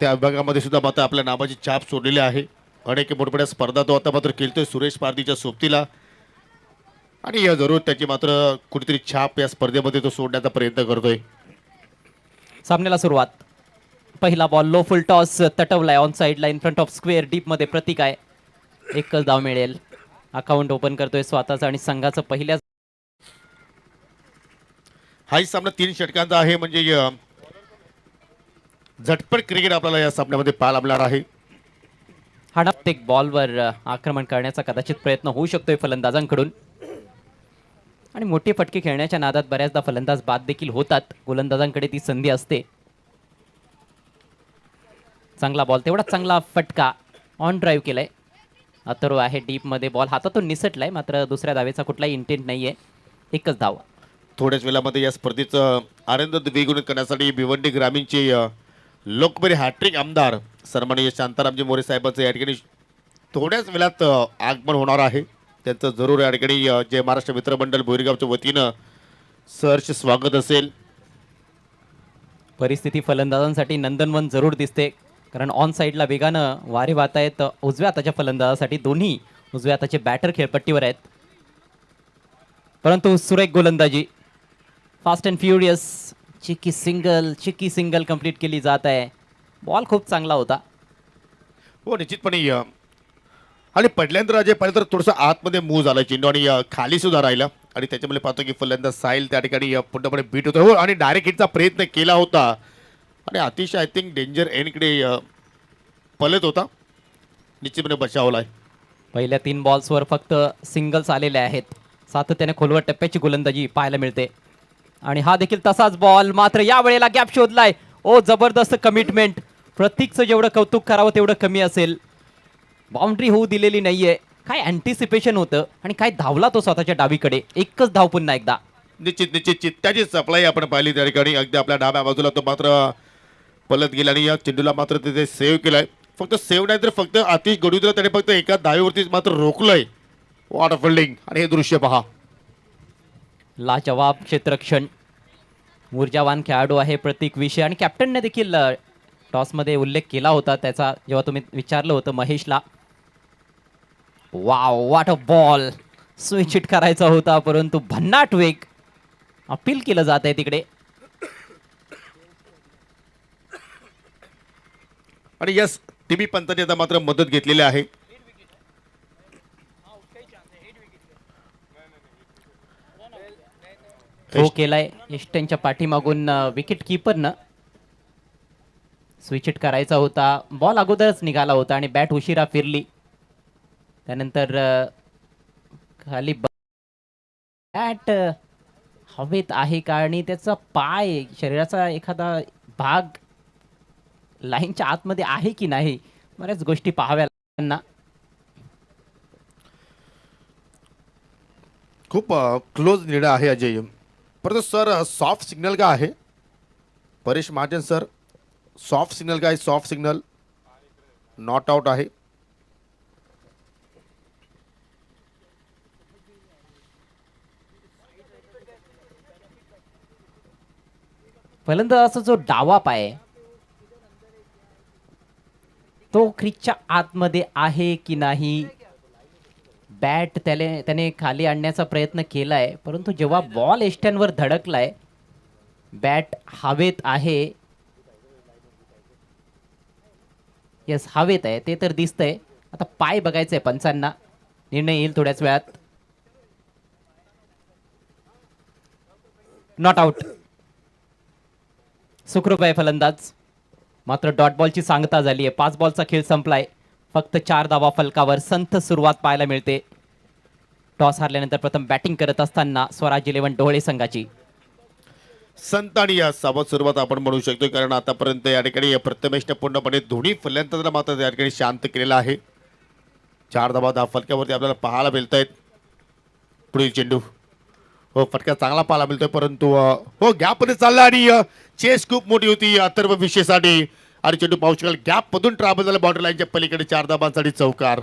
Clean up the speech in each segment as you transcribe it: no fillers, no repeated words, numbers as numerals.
त्या विभागामध्ये सुद्धा मात्र आपल्या नावाची छाप सोडलेली आहे. अनेक मोठमोठ्या स्पर्धा तो आता मात्र खेळतोय सुरेश पारधीच्या सोबतीला आणि जरूर त्याची मात्र कुठेतरी छाप या स्पर्धेमध्ये तो सोडण्याचा प्रयत्न करतोय. सामन्याला सुरुवात. पहिला बॉल लो फुल टॉस तटवलाय ऑन साइडला in front of square deep मध्ये प्रतीक आहे. एकच धाव मिळेल. अकाउंट ओपन करतोय स्वतःचा आणि संघाचं पहिल्या. हाही सामना 3 षटकांचा आहे म्हणजे झटपट क्रिकेट आपल्याला या सामन्यामध्ये पाहायला मिळणार आहे. हा प्रत्येक बॉलवर आक्रमण करण्याचा कदाचित प्रयत्न होऊ शकतोय फलंदाजांकडून आणि मोठे फटके खेळण्याच्या नादात बऱ्याचदा फलंदाज बाद देखील होतात. गोलंदाजांकडे ती संधी असते. चांगला बॉल तेवढा चांगला फटका ऑन ड्राईव्ह केलाय. अथर्व आहे डीप मध्ये बॉल हातातून निसटलाय मात्र दुसऱ्या धावेचा कुठलाही इंटेंट नाहीये. एकच धाव. थोड्याच वेळामध्ये या स्पर्धेचं आनंद द्विगुणित करण्यासाठी भिवंडी ग्रामीणचे लोकप्रिय हॅट्रिक आमदार सन्माननीय शांतारामजी मोरे साहेबांचं या ठिकाणी थोड्याच वेळात आगमन होणार आहे. त्यांचं जरूर या ठिकाणी जय महाराष्ट्र मित्रमंडळ बोरीगावच्या वतीनं सहर्ष स्वागत असेल. परिस्थिती फलंदाजांसाठी नंदनवन जरूर दिसते कारण ऑन साईडला वेगानं वारे वाहत आहेत उजव्या हाताच्या फलंदाजासाठी. दोन्ही उजव्या हाताचे बॅटर खेळपट्टीवर आहेत परंतु सुरेख गोलंदाजी fast and furious. Cheeky single complete केली जात आहे. बॉल खूप चांगला होता. हो निश्चितपणे आणि पडल्यानंतर अजय पाहिलं तर थोडंसं आतमध्ये मूव झाला चेंडू आणि खाली सुद्धा राहिला आणि त्याच्यामुळे पाहतो की फलंदाज साहिल त्या ठिकाणी पूर्णपणे बीट होता. हो आणि डायरेक्ट हिटचा प्रयत्न केला होता आणि अतिशय आय थिंक डेंजर एंडकडे पलत होता. निश्चितपणे बचावलाय. पहिल्या 3 बॉल्सवर फक्त सिंगल्स आलेले आहेत. सातत्याने खोलवर टप्प्याची गोलंदाजी पाहायला मिळते आणि हा देखील तसाच बॉल मात्र या वेळेला गॅप शोधलाय. ओ जबरदस्त कमिटमेंट. प्रतीकचं जेवढं कौतुक करावं तेवढं कमी असेल. बाउंड्री होऊ दिलेली नाहीये. काय अँटिसिपेशन होतं आणि काय धावला तो स्वतःच्या डावीकडे. एकच धाव पुन्हा एकदा. निश्चित चित्त्याची सप्लाय आपण पाहिली त्या ठिकाणी. अगदी आपल्या डाव्या बाजूला तो मात्र पलत गेला आणि या चेंडूला मात्र तिथे सेव्ह केलाय. फक्त सेव्ह नाही तर फक्त आतिश गडूदला त्याने फक्त एका धावेवरतीच मात्र रोखलंय. वॉटर फिल्डिंग आणि हे दृश्य पहा. लाजवाब क्षेत्ररक्षण. ऊर्जावान खेळाडू आहे प्रतीक विषय आणि कॅप्टनने देखील टॉसमध्ये उल्लेख केला होता त्याचा जेव्हा तुम्ही विचारलं होतं महेशला. Wow what a ball. Switch hit करायचा होता परंतु भन्नाट वेग. अपील केलं जात आहे तिकडे. आणि यस टीबी पंतांनी आता मात्र मदत घेतलेली आहे. थ्रो केलाय इस्टनच्या पाठीमागून विकेट किपरनं. स्विच हिट करायचा होता. बॉल अगोदरच निघाला होता आणि बॅट उशिरा फिरली. त्यानंतर खाली बॅट हवेत आहे का आणि त्याचा पाय शरीराचा एखादा भाग लाईनच्या आतमध्ये आहे की नाही बऱ्याच गोष्टी पाहाव्या लागतात. खूप क्लोज निर्णय आहे अजय. परंतु सर सॉफ्ट सिग्नल का आहे Paresh Mahajan sir. Soft signal का आहे. सॉफ्ट सिग्नल नॉट आउट आहे. फलंदाजाचा जो डावा पाय आहे, तो क्रिजच्या आतमध्ये आहे की नाही. बॅट त्याने खाली आणण्याचा प्रयत्न केलाय परंतु जेव्हा बॉल एस्टनवर धडकलाय बॅट हवेत आहे. यस हवेत आहे ते तर दिसतंय. आता पाय बघायचंय पंचांना. निर्णय येईल थोड्याच वेळात. Not out. सुखरूप आहे फलंदाज. मात्र डॉट बॉलची सांगता झाली आहे. 5 बॉलचा खेळ संपलाय. फक्त 4 धावा फलकावर. संथ सुरुवात पाहायला मिळते. टॉस हारल्यानंतर प्रथम बॅटिंग करत असताना स्वराज 11 डोळे संघाची. संत आणि या सावध सुरुवात आपण म्हणू शकतो कारण आतापर्यंत या ठिकाणी प्रथमेशने पूर्णपणे दोन्ही फलंदाजांना मात्र या ठिकाणी शांत केलेला आहे. 4 धावा फलकावरती आपल्याला पाहायला मिळत आहेत. पुढील चेंडू हो फटका चांगला पाहायला मिळतोय परंतु हो गॅपमध्ये चालला आणि चेस खूप मोठी होती अथर्व विषयसाठी आणि चेंडू पाहू शकाल गॅप मधून ट्रॅव्हल झाला बाउंड्री लाईनच्या पलीकडे. 4 धावांसाठी चौकार.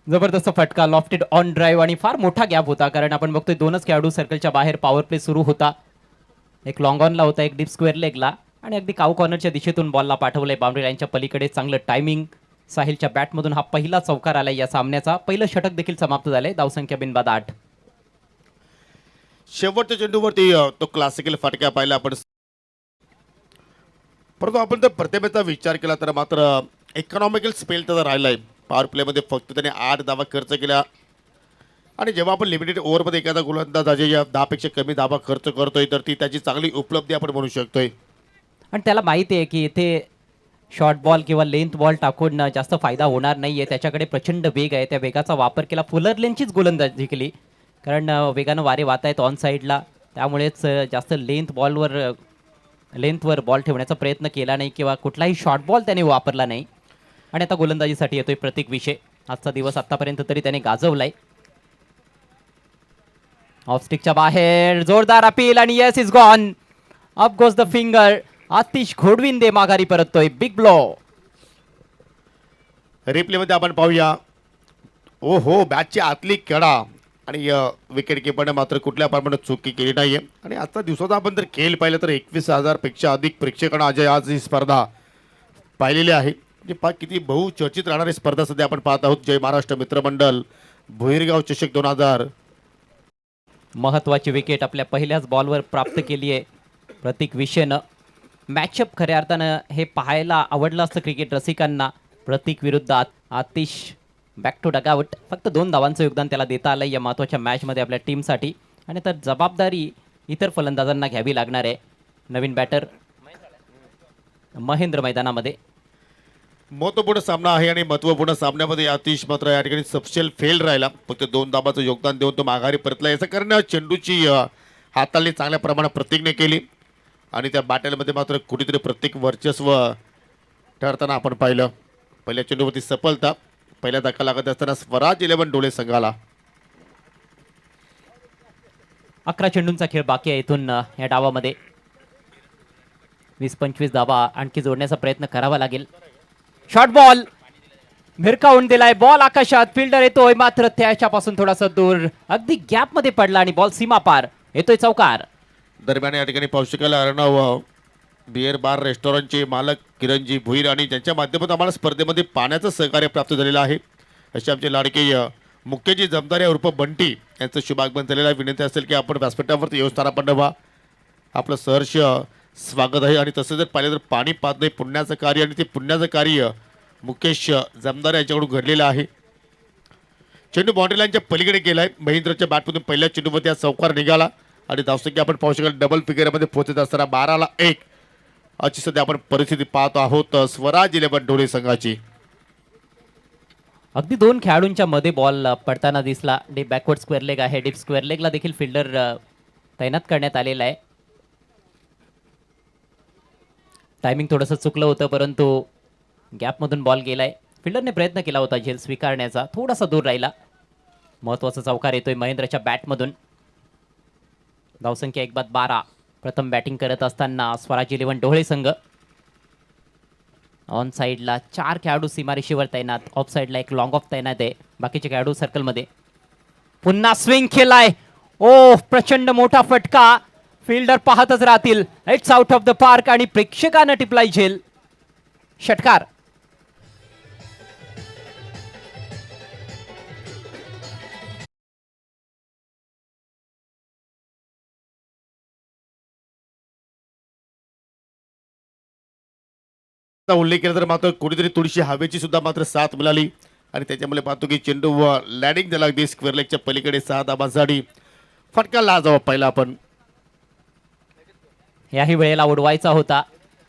जबरदस्त फटका, लॉफ्टेड ऑन ड्राईव्ह आणि फार मोठा गॅप होता, कारण आपण बघतोय दोनच खेळाडू सर्कलच्या बाहेर. पॉवर प्ले सुरू होता. एक लॉंग ऑनला होता, एक डीप स्क्वेअर लेगला, आणि अगदी काऊ कॉर्नरच्या दिशेतून बॉलला पाठवलंय बाउंड्री लाईनच्या पलीकडे. चांगलं टायमिंग. साहिलच्या बॅटमधून हा पहिला चौकार आलाय या सामन्याचा. पहिलं षटक देखील समाप्त झालंय. धावसंख्या बिनबाद 8. शेवटच्या चेंडूवरती तो क्लासिकल फटका पाहिला आपण. परंतु आपण जर प्रतिभेचा विचार केला तर मात्र इकॉनॉमिकल स्पेल त्याचा राहिलाय. पॉवर प्लेमध्ये फक्त त्याने 8 धावा खर्च केल्या, आणि जेव्हा आपण लिमिटेड ओव्हरमध्ये एखादा गोलंदाज या 10पेक्षा कमी धावा खर्च करतोय तर ती त्याची चांगली उपलब्धी आपण म्हणू शकतोय. आणि त्याला माहिती आहे की इथे शॉर्ट बॉल किंवा लेंथ बॉल टाकून जास्त फायदा होणार नाहीये. त्याच्याकडे प्रचंड वेग आहे. त्या वेगाचा वापर केला. फुलर लेनचीच गोलंदाजी केली, कारण वेगानं वारे वाहत आहेत ऑन साईडला. त्यामुळेच जास्त लेंथवर बॉल ठेवण्याचा प्रयत्न केला नाही किंवा कुठलाही शॉर्ट बॉल त्याने वापरला नाही. आणि आता गोलंदाजीसाठी येतोय प्रतीक विषय. आजचा दिवस आतापर्यंत तरी त्याने गाजवलाय. ऑफस्टिकच्या बाहेर जोरदार अपील, आणि yes is gone. Up goes the finger. Atish Ghodvinde माघारी परततोय. Big blow. रिप्लेमध्ये आपण पाहूया. ओ हो, बॅटची आतली कडा, आणि विकेट किपरने मात्र कुठल्या प्रमाणात चुकी केली नाहीये. आणि आजचा दिवसाचा आपण जर खेळ पाहिलं तर 21,000पेक्षा अधिक प्रेक्षकांना आज ही स्पर्धा पाहिलेली आहे. म्हणजे किती बहुचर्चित राहणारी स्पर्धा सध्या आपण पाहत आहोत. जय महाराष्ट्र मित्रमंडळ भुईरगाव चषक 2000. महत्वाची विकेट आपल्या पहिल्याच बॉलवर प्राप्त केली आहे प्रतीक विषयनं. मॅचअप खऱ्या अर्थानं हे पाहायला आवडलं असतं क्रिकेट रसिकांना. प्रतीक विरुद्ध आतिश. Back to dugout. फक्त 2 धावांचं योगदान त्याला देता आलं या महत्त्वाच्या मॅचमध्ये आपल्या टीमसाठी. आणि तर जबाबदारी इतर फलंदाजांना घ्यावी लागणार आहे. नवीन बॅटर महेंद्र मैदानामध्ये. महत्वपूर्ण सामना आहे, आणि महत्वपूर्ण सामन्यामध्ये आतिश मात्र या ठिकाणी सबसेल फेल राहिला. फक्त 2 धाबाचं योगदान देऊन तो माघारी परतला. याचं कारण चेंडूची हाताळणी चांगल्या प्रमाणात प्रतीकने केली, आणि त्या बॅटलमध्ये मात्र कुठेतरी प्रत्येक वर्चस्व ठरताना आपण पाहिलं. पहिल्या चेंडूवरती सफलता. पहिल्या धक्का लागत असताना स्वराज 11 डोळे संघाला. 11 चेंडूंचा खेळ बाकी आहे इथून या डावामध्ये. 20-25 धावा आणखी जोडण्याचा प्रयत्न करावा लागेल. शॉर्ट बॉल भिरकावून दिलाय. बॉल आकाशात. फिल्डर येतोय, मात्र त्याच्यापासून थोडासा दूर. अगदी गॅप मध्ये पडला, आणि बॉल सीमा पार. येतोय चौकार. दरम्यान या ठिकाणी पाहू शकाल अर्णव बिअर बार रेस्टॉरंटचे मालक किरणजी भुईर, आणि ज्यांच्या माध्यमातून आम्हाला स्पर्धेमध्ये पाण्याचं सहकार्य प्राप्त झालेलं आहे असे आमचे लाडके मुख्यजी जमदार उर्फ बंटी यांचं शुभागमन झालेलं आहे. विनंती असेल की आपण व्यासपीठावरती येऊन आपण व्हा. आपलं सहर्ष स्वागत आहे. आणि तसं जर पाहिलं तर पाणी पाहत पुण्याचं कार्य, आणि ते पुण्याचं कार्य मुकेश जमदार यांच्याकडून घडलेलं आहे. चेंडू बाउंड्री लाईनच्या पलीकडे गेलाय. महेंद्रच्या बॅटमधून पहिल्या चेंडूमध्ये हा चौकार निघाला, आणि धावसंख्या आपण पाहू शकाल डबल फिगरमध्ये पोहोचत असताना 12ला 1 अशी सध्या आपण परिस्थिती पाहत आहोत स्वराज 11 डोळे संघाची. अगदी 2 खेळाडूंच्या मध्ये बॉल पडताना दिसला. डीप बॅकवर्ड स्क्वेअर लेग आहे. डीप स्क्वेअर लेगला देखील फिल्डर तैनात करण्यात आलेला आहे. टायमिंग थोडंसं चुकलं होतं, परंतु गॅपमधून बॉल गेलाय. फिल्डरने प्रयत्न केला होता झेल स्वीकारण्याचा, थोडासा दूर राहिला. महत्वाचा चौकार येतोय महेंद्रच्या बॅटमधून. धावसंख्या 1-12. प्रथम बॅटिंग करत असताना स्वराज 11 डोळे संघ. ऑन साईडला 4 खेळाडू सीमारेषेवर तैनात. ऑफ साईडला एक लॉंग ऑफ तैनात आहे. बाकीचे खेळाडू सर्कलमध्ये. पुन्हा स्विंग केलाय. ओ, प्रचंड मोठा फटका. फिल्डर पाहतच राहतील. It's out of the park, आणि प्रेक्षकांना टिपलाय झेल. षटकार. उल्लेख केला तर मात्र कुठेतरी थोडीशी हवेची सुद्धा मात्र साथ मिळाली, आणि त्याच्यामुळे पाहतो की चेंडू लँडिंग झाला अगदी स्क्वेअर लेगच्या पलीकडे. 6 धाबांसाठी फटका लाजावा पाहिला आपण. याही वेळेला उडवायचा होता.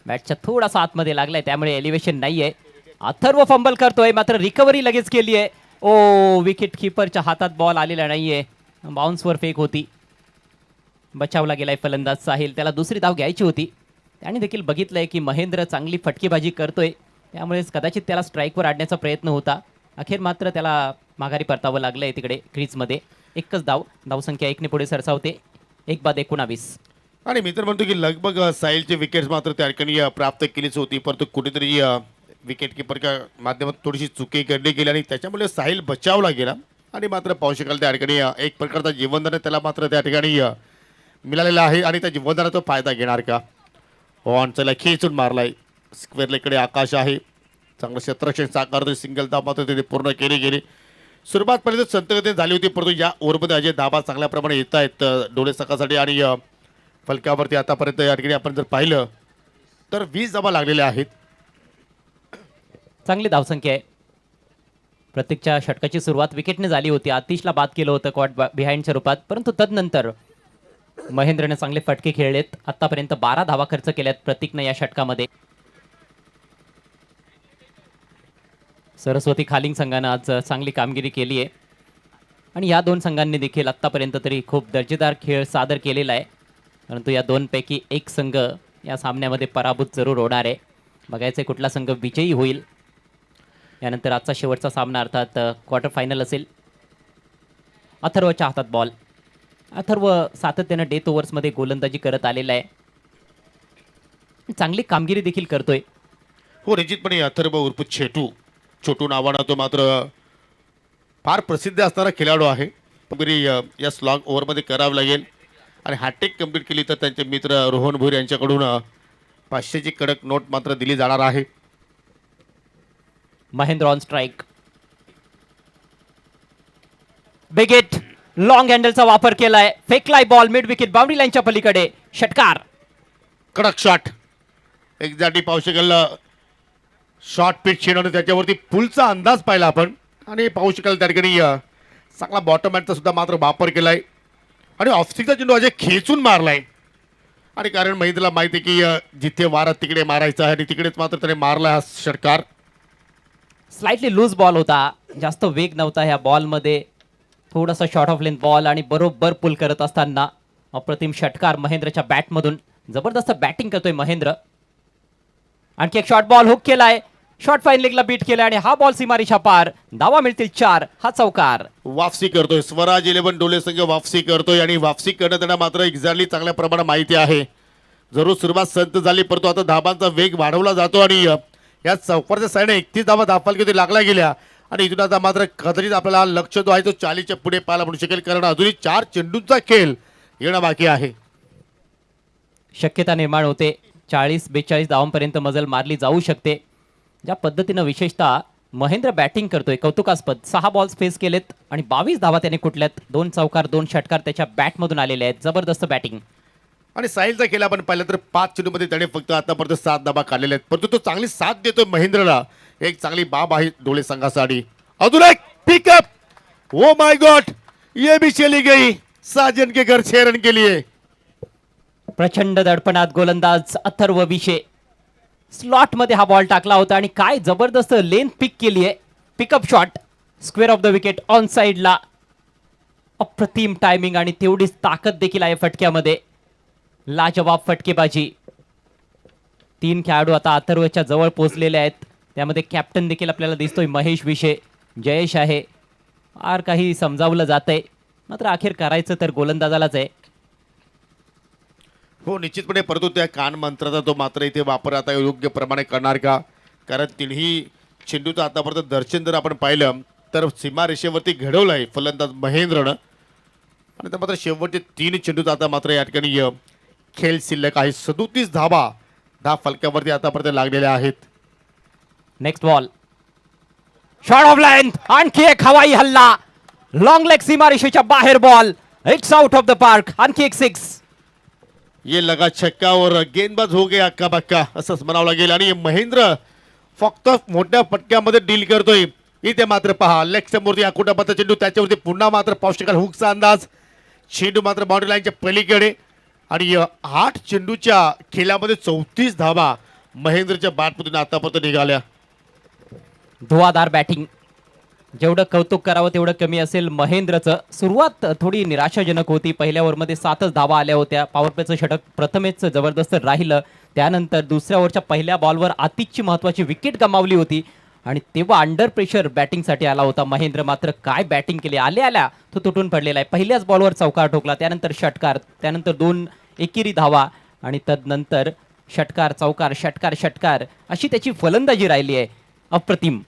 बॅटच्या थोडासा आतमध्ये लागलाय, त्यामुळे एलिव्हेशन नाहीये. अथर्व फंबल करतोय, मात्र रिकव्हरी लगेच केली आहे. ओ, विकेट किपरच्या हातात बॉल आलेला नाहीये. बाउन्सवर फेक होती. बचावला गेलाय फलंदाज साहिल. त्याला दुसरी धाव घ्यायची होती. त्याने देखील बघितलंय की महेंद्र चांगली फटकेबाजी करतोय, त्यामुळेच कदाचित त्याला स्ट्राईकवर आणण्याचा प्रयत्न होता. अखेर मात्र त्याला माघारी परतावं लागलंय तिकडे क्रीजमध्ये. एकच धाव. धावसंख्या 1 ने पुढे सरसावते. 1-19. आणि मी तर म्हणतो की लगभग साहिलची विकेट्स मात्र त्या ठिकाणी प्राप्त केलीच होती, परंतु कुठेतरी विकेट किपरच्या माध्यमातून थोडीशी चुकी घडली गेली आणि त्याच्यामुळे साहिल बचावला गेला आणि मात्र पाहू शकाल त्या ठिकाणी एक प्रकारचा जीवनदान त्याला मात्र त्या ठिकाणी मिळालेला आहे आणि त्या जीवनदानाचा फायदा घेणार का. ऑनचला खेचून मारलाय स्क्वेअर इकडे आकाश आहे. चांगलं क्षेत्ररक्षण साकारतो. सिंगल धाव मात्र तिथे पूर्ण केली गेली. सुरुवातपर्यंत संतगती झाली होती परंतु या ओव्हरमध्ये अजय धाबा चांगल्या प्रमाणे येत आहेत डोळे सकाळसाठी आणि फलकावरती आतापर्यंत या ठिकाणी आपण जर पाहिलं तर 20 धाबा लागलेल्या आहेत. चांगली धावसंख्या आहे. प्रत्येकच्या षटकाची सुरुवात विकेटने झाली होती. आतिशला बाद केलं होतं कॉट बिहाइंडच्या रूपात परंतु तदनंतर महेंद्रने चांगले फटके खेळलेत. आतापर्यंत 12 धावा खर्च केल्यात प्रतीकने या षटकामध्ये. सरस्वती खालिंग संघानं आज चांगली कामगिरी केली आहे आणि या दोन संघांनी देखील आत्तापर्यंत तरी खूप दर्जेदार खेळ सादर केलेला आहे. परंतु या दोनपैकी एक संघ या सामन्यामध्ये पराभूत जरूर होणार आहे. बघायचं कुठला संघ विजयी होईल. यानंतर आजचा शेवटचा सामना अर्थात क्वार्टर फायनल असेल. अथर्वच्या हातात बॉल. अथर्व सातत्यानं डेथ ओव्हर्समध्ये गोलंदाजी करत आलेला आहे. चांगली कामगिरी देखील करतोय. हो निश्चितपणे अथर्व उर्फ छोटू नावानं तो मात्र फार प्रसिद्ध असणारा खेळाडू आहे. कामगिरी या स्लॉग ओव्हरमध्ये करावं लागेल आणि हॅट्रिक कंप्लीट केली तर त्यांचे मित्र रोहन भोईर यांच्याकडून 500ची कडक नोट मात्र दिली जाणार आहे. Mahendra on strike. बिगेट लॉंग हँडलचा वापर केलाय. फेकलाय बॉल मिड विकेट बाउंड्री लाईनच्या पलीकडे. षटकार. कडक शॉट. एक्झॅक्टली पाहू शकाल शॉर्ट पिच खेळवणे त्याच्यावरती पुलचा अंदाज पाहिला आपण आणि पाहू शकाल त्या ठिकाणी चांगला बॉटम हँडचा सुद्धा मात्र वापर केलाय आणि ऑफस्टिकचा चेंडू अजय खेचून मारलाय आणि कारण महेंद्रला माहिती आहे की जिथे वारा तिकडे मारायचा आहे आणि तिकडेच मात्र त्याने मारला हा षटकार. स्लाइटली लूज बॉल होता. जास्त वेग नव्हता ह्या बॉलमध्ये. थोडासा शॉर्ट ऑफ लेंथ बॉल आणि बरोबर पुल करत असताना अप्रतिम षटकार महेंद्रच्या बॅटमधून. जबरदस्त बॅटिंग करतोय महेंद्र. आणखी एक शॉर्ट बॉल हुक केलाय. शॉर्ट फाईन लेगला बीट केलाय आणि हा बॉल सीमारेषा पार. धावा मिळतील 4. हा चौकार. वापसी करतोय स्वराज 11 डोले संघ वापसी करतोय आणि वापसी करणं त्यांना मात्र एक्झॅक्टली चांगल्या प्रमाणात माहिती आहे. जरूर सुरुवात संत झाली परंतु आता धाबांचा वेग वाढवला जातो आणि या चौकारच्या साईडने 31 धावा धावफलकीवरती लागल्या गेल्या आणि इथून आता मात्र कदाचित आपल्याला लक्ष जो आहे तो 40च्या पुढे पाहायला म्हणू शकेल कारण अजूनही 4 चेंडूंचा खेळ येणं बाकी आहे. शक्यता निर्माण होते. 40-42 धावांपर्यंत मजल मारली जाऊ शकते. ज्या पद्धतीनं विशेषतः महेंद्र बॅटिंग करतोय कौतुकास्पद. 6 बॉल्स फेस केलेत आणि 22 धावा त्याने कुठल्यात. 2 चौकार 2 षटकार त्याच्या बॅटमधून आलेले आहेत. जबरदस्त बॅटिंग. आणि साहिलचा खेळ आपण पाहिलं तर 5 चेंडूमध्ये त्याने फक्त आतापर्यंत 7 धाबा काढलेल्या आहेत परंतु तो चांगली साथ देतोय महेंद्रला. एक चांगली बाब आहे डोळे संघासाठी. अजून एक पिकअप. ओ माय गॉड ये भी चली गई. साजन के घर 6 रन के लिए. प्रचंड दडपणात गोलंदाज अथर्व विशे. स्लॉट मध्ये हा बॉल टाकला होता आणि काय जबरदस्त लेंथ पिक केली आहे. Pickup shot. Square of the wicket on साइडला. अप्रतिम टायमिंग आणि तेवढीच ताकद देखील आहे फटक्यामध्ये. लाजवाब फटकेबाजी. 3 खेळाडू आता अथर्वच्या जवळ पोहोचलेले आहेत. त्यामध्ये कॅप्टन देखील आपल्याला दिसतोय महेश विशे. जयेश आहे. फार काही समजावलं जातंय मात्र अखेर करायचं तर गोलंदाजालाच आहे. हो निश्चितपणे परंतु त्या कान मंत्राचा तो मात्र इथे वापर आता योग्य प्रमाणे करणार का कारण तिन्ही चेंडूचं आतापर्यंत दर्शन जर आपण पाहिलं तर सीमारेषेवरती घडवलं आहे फलंदाज महेंद्रनं आणि त्या मात्र शेवटचे 3 चेंडूचा आता मात्र या ठिकाणी खेळ शिल्लक आहे. 37 धावा फलकावरती आतापर्यंत लागलेल्या आहेत. Next ball. Short of length. आणखी एक हवाई हल्ला. लॉंग लेग सीमारेषेच्या बाहेर ball. It's out of the park. आणखी एक 6. ये लगा छक्का और गेंदबाज हो गया अक्का बक्का असंच म्हणावं लागेल आणि महेंद्र फक्त मोठ्या फटक्यामध्ये डील करतोय. इथे मात्र पहा लेग समोरती आकुटापत्ता चेंडू त्याच्यावरती पुन्हा मात्र पौष्टिकल हुकचा अंदाज. चेंडू मात्र बाउंड्री लाईनच्या पलीकडे आणि 8 चेंडूच्या खेळामध्ये 34 धावा महेंद्रच्या बॅटमधून आतापर्यंत निघाल्या. धुवाधार बॅटिंग. जेवढं कौतुक करावं तेवढं कमी असेल महेंद्रचं. सुरुवात थोडी निराशाजनक होती. पहिल्या ओव्हरमध्ये 7च धावा आल्या होत्या. पॉवर प्लेचं षटक प्रथमेच जबरदस्त राहिलं. त्यानंतर दुसऱ्या ओव्हरच्या पहिल्या बॉलवर आतिशची महत्त्वाची विकेट गमावली होती आणि तेव्हा अंडर प्रेशर बॅटिंगसाठी आला होता महेंद्र. मात्र काय बॅटिंग केली. आल्या तो तुटून पडलेला आहे. पहिल्याच बॉलवर चौकार ठोकला. त्यानंतर षटकार. त्यानंतर 2 एकेरी धावा आणि तदनंतर षटकार चौकार षटकार षटकार अशी त्याची फलंदाजी राहिली आहे अप्रतिम.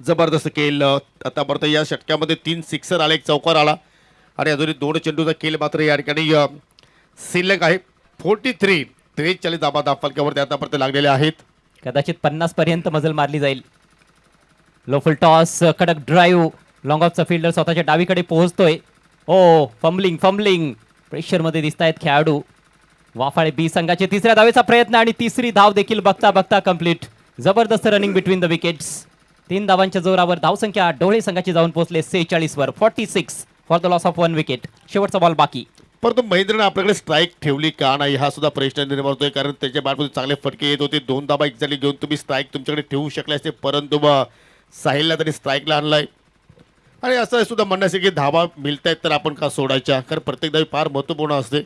जबरदस्त खेळ. आतापर्यंत या षटक्यामध्ये 3 सिक्सर आले, एक चौकार आला आणि अजूनही 2 चेंडूचा खेळ मात्र या ठिकाणी शिल्लक आहे. 43 धाबा धाफलक्यावरती आतापर्यंत लागलेले आहेत. कदाचित 50 पर्यंत मजल मारली जाईल. लो फुल टॉस, कडक ड्राईव्ह, लॉंग ऑफचा फिल्डर स्वतःच्या डावीकडे पोहोचतोय. ओ फंबलिंग प्रेशरमध्ये दिसत आहेत खेळाडू. वाफाळे बी संघाचे तिसऱ्या धावेचा प्रयत्न आणि तिसरी धाव देखील बघता बघता कंप्लीट. जबरदस्त रनिंग बिटवीन द विकेट्स. 3 धावांच्या जोरावर धावसंख्या डोळे संघाची जाऊन पोहोचले 46 वर. 46 for the loss of 1 wicket. शेवटचा बॉल बाकी. परंतु महेंद्रने आपल्याकडे स्ट्राईक ठेवली का नाही हा सुद्धा प्रश्न निर्माण होतोय. कारण त्याच्या बॅटमध्ये चांगले फटके येत होते. 2 धाबा एक्झॅक्टली घेऊन तुम्ही स्ट्राईक तुमच्याकडे ठेवू शकले असते, परंतु साहिलला तरी स्ट्राईकला आणलाय. आणि असं सुद्धा म्हणण्याचे की धाबा मिळतायत तर आपण का सोडायच्या, कारण प्रत्येक धावी फार महत्त्वपूर्ण असते.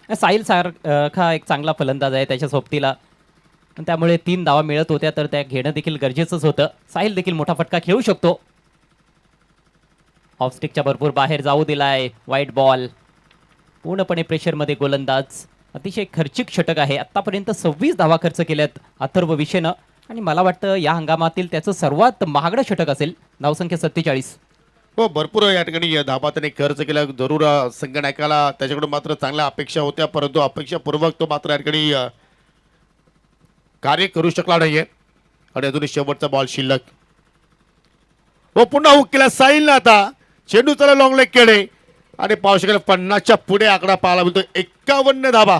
साहिल सारखा एक चांगला फलंदाज आहे त्याच्या सोबतीला, त्यामुळे 3 धावा मिळत होत्या तर त्या घेणं देखील गरजेचंच होतं. साहिल देखील मोठा फटका खेळू शकतो. ऑफस्टिकच्या भरपूर बाहेर जाऊ दिलाय. वाईट बॉल. पूर्णपणे प्रेशरमध्ये गोलंदाज. अतिशय खर्चिक षटक आहे. आतापर्यंत 26 धावा खर्च केल्यात अथर्व विशेनं आणि मला वाटतं या हंगामातील त्याचं सर्वात महागडं षटक असेल. धावसंख्या 47. हो, भरपूर या ठिकाणी धाबा त्याने खर्च केला. जरूर संघनायकाला त्याच्याकडून मात्र चांगल्या अपेक्षा होत्या, परंतु अपेक्षापूर्वक तो मात्र या ठिकाणी कार्य करू शकला नाहीये. आणि अजूनही शेवटचा बॉल शिल्लक. हो, पुन्हा हुक केला साहिलनं. आता चेंडू चला लॉंग लेग केले आणि पाहू शकेल 50च्या पुढे आकडा पाहायला मिळतो. 51 धाबा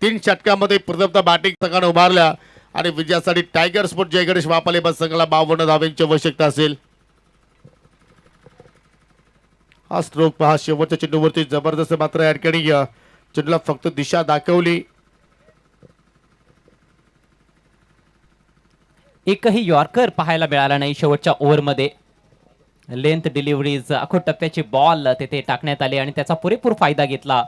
3 षटकामध्ये प्रथमतः बॅटिंग संघाने उभारल्या आणि विजयासाठी टायगर स्पोर्ट जय गणेश वापाले बस संघाला 52 धाव्यांची आवश्यकता असेल. हा स्ट्रोक पहा शेवटच्या चेंडूवरती जबरदस्त मात्र या ठिकाणी चेंडूला फक्त दिशा दाखवली. एकही यॉर्कर पाहायला मिळाला नाही शेवटच्या ओव्हरमध्ये. लेंथ डिलिव्हरीज, आखो टप्प्याचे बॉल तेथे टाकण्यात आले आणि त्याचा पुरेपूर फायदा घेतला